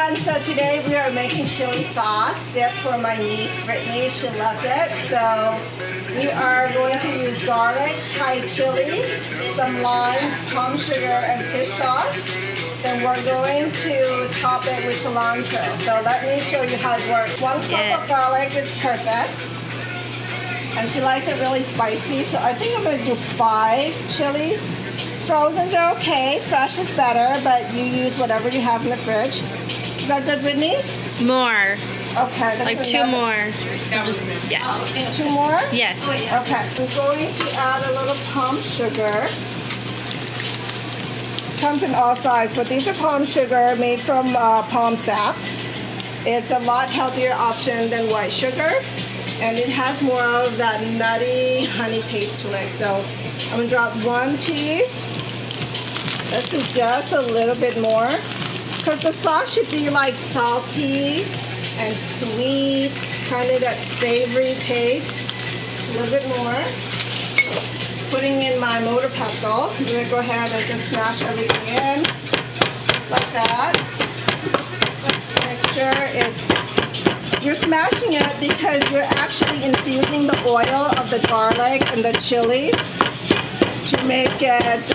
everyone, so today we are making chili sauce dip for my niece Brittany. She loves it. So we are going to use garlic, Thai chili, some lime, palm sugar, and fish sauce. Then we're going to top it with cilantro. So let me show you how it works. 1 cup of garlic is perfect. And she likes it really spicy, so I think I'm going to do 5 chilies. Frozens are okay, fresh is better, but you use whatever you have in the fridge. Is that good, Whitney? More. Okay. Like 2 more. Just, yeah. 2 more? Yes. Okay. I'm going to add a little palm sugar. Comes in all sizes, but these are palm sugar made from palm sap. It's a lot healthier option than white sugar. And it has more of that nutty honey taste to it. So I'm gonna drop 1 piece. Let's do just a little bit more. Because the sauce should be like salty and sweet, kind of that savory taste. Just a little bit more. Putting in my motor pestle. I'm gonna go ahead and just smash everything in. Just like that. Make sure it's you're smashing it because you're actually infusing the oil of the garlic and the chili to make it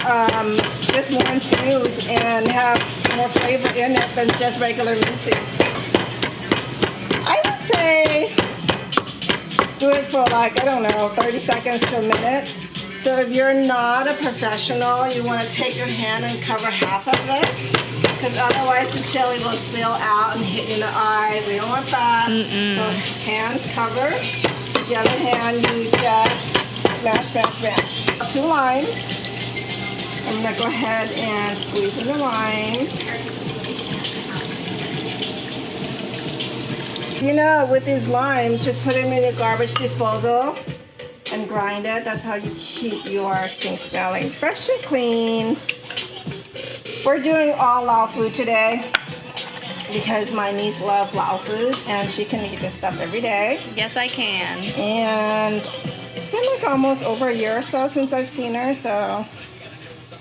just more infused and have more flavor in it than just regular mincing. I would say do it for like, I don't know, 30 seconds to a minute. So if you're not a professional, you want to take your hand and cover half of this. Because otherwise the chili will spill out and hit you in the eye. We don't want that. So hands cover. The other hand, you just smash, smash, smash. 2 limes. I'm going to go ahead and squeeze in the lime. You know, with these limes, just put them in your garbage disposal and grind it. That's how you keep your sink smelling fresh and clean. We're doing all Lao food today because my niece loves Lao food and she can eat this stuff every day. Yes, I can. And it's been like almost over a year or so since I've seen her, so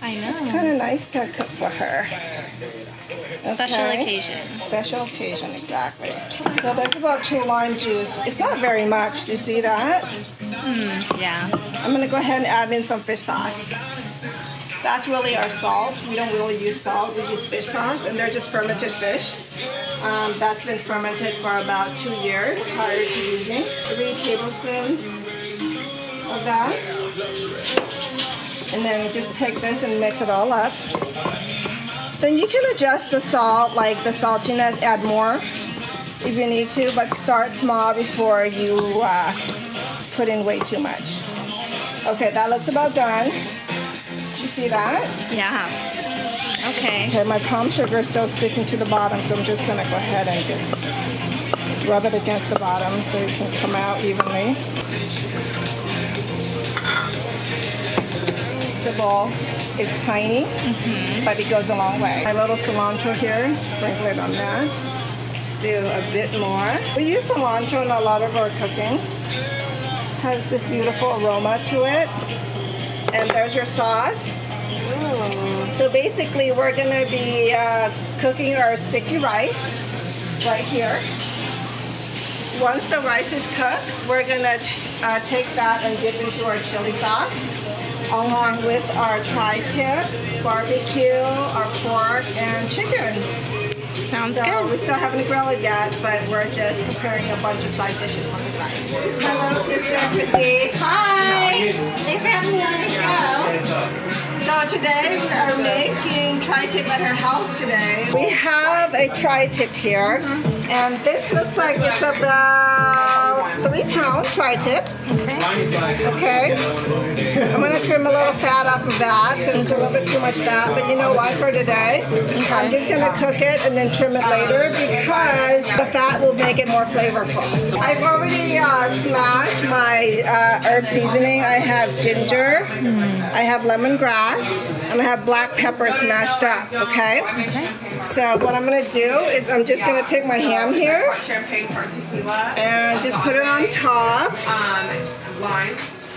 I know. it's kind of nice to cook for her. Special occasion. Special occasion, exactly. So there's about 2 lime juice. It's not very much. Do you see that? Yeah. I'm going to go ahead and add in some fish sauce. That's really our salt. We don't really use salt, we use fish sauce, and they're just fermented fish. That's been fermented for about 2 years prior to using. 3 tablespoons of that. And then you just take this and mix it all up. Then you can adjust the salt, like the saltiness, add more if you need to, but start small before you put in way too much. Okay, that looks about done. You see that? Yeah. Okay. Okay, my palm sugar is still sticking to the bottom, so I'm just gonna go ahead and just rub it against the bottom so it can come out evenly. The bowl is tiny, but it goes a long way. My little cilantro here, sprinkle it on that. Do a bit more. We use cilantro in a lot of our cooking. Has this beautiful aroma to it. And there's your sauce. So basically we're going to be cooking our sticky rice right here. Once the rice is cooked, we're going to take that and dip into our chili sauce along with our tri-tip, barbecue, our pork, and chicken. Sounds So good. we still haven't grilled it yet, but we're just preparing a bunch of side dishes on the side. My little sister, Chrissy. Hi. Thanks for having me on your show. So today we are making tri-tip at her house today. We have a tri-tip here, and this looks like it's about 3-pound tri-tip. Okay. I'm going to trim a little fat off of that because it's a little bit too much fat, but you know what, for today, I'm just going to cook it and then trim it later because the fat will make it more flavorful. I've already smashed my herb seasoning. I have ginger, I have lemongrass, and I have black pepper smashed up, okay? So what I'm going to do is I'm just going to take my ham here and just put it on top.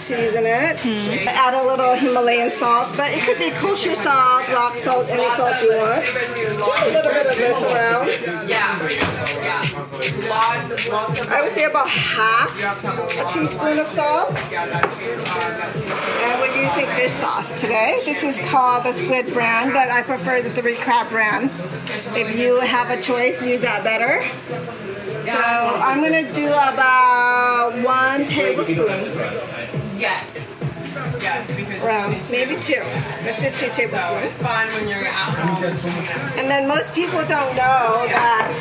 Season it. Add a little Himalayan salt, but it could be kosher salt, rock salt, any salt you want. Just a little bit of this around. I would say about half a teaspoon of salt. And we're using fish sauce today. This is called the squid brand, but I prefer the 3 crab brand. If you have a choice, use that better. So I'm gonna do about 1 tablespoon. Yes. Yes, because Around, maybe 2. Let's do 2 tablespoons. it's fun when you're at home. And then most people don't know that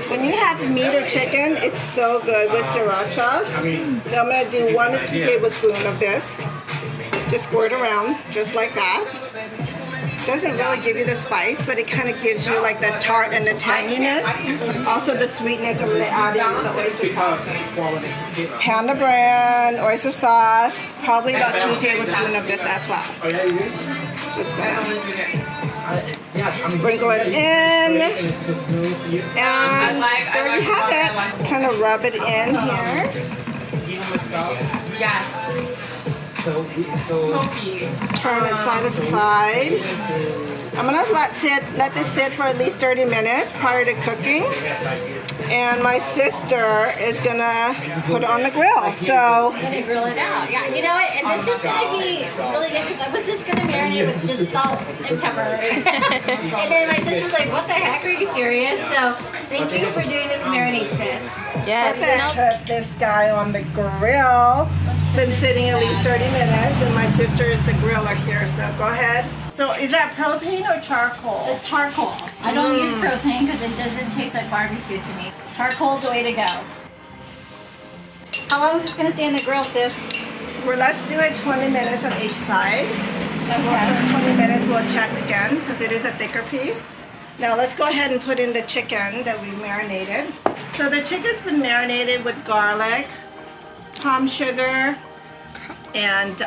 when you have meat or chicken, it's so good with sriracha. So I'm gonna do 1 to 2 tablespoons of this. Just squirt around, just like that. Doesn't really give you the spice, but it kind of gives you like the tart and the tanginess. Also the sweetness. I'm gonna add in the oyster sauce. Panda brand oyster sauce. Probably about 2 tablespoons of this as well. Just gonna sprinkle it in, and there you have it. Just kind of rub it in here. Yes. Smoky. Turn it side to side. I'm gonna let this sit for at least 30 minutes prior to cooking. And my sister is gonna put it on the grill. So I'm gonna grill it out. Yeah, you know what? And this is gonna be really good because I was just gonna marinate with just salt and pepper. And then my sister was like, "What the heck? Are you serious?" So thank you for doing this marinade, sis. yes, put this guy on the grill. It's been sitting at least 30 minutes, and my sister is the griller here. So go ahead. So is that propane or charcoal? It's charcoal. I don't use propane because it doesn't taste like barbecue to me. Charcoal's the way to go. How long is this gonna stay in the grill, sis? Well, let's do it 20 minutes on each side. Okay. Also 20 minutes we'll check again because it is a thicker piece. Now let's go ahead and put in the chicken that we marinated. So the chicken's been marinated with garlic, palm sugar, and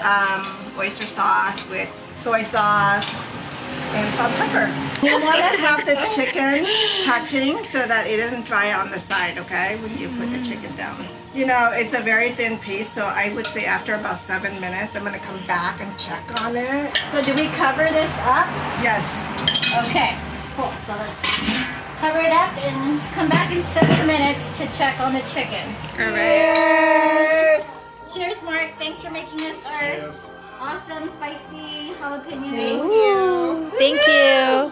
oyster sauce with soy sauce and salt and pepper. You want to have the chicken touching so that it doesn't dry on the side, okay, when you put the chicken down. You know, it's a very thin piece, so I would say after about 7 minutes, I'm going to come back and check on it. So do we cover this up? Yes. Okay, cool. So let's cover it up and come back in 7 minutes to check on the chicken. Yes. Cheers, Mark. Thanks for making us our awesome spicy jalapeno. Thank you. Thank you.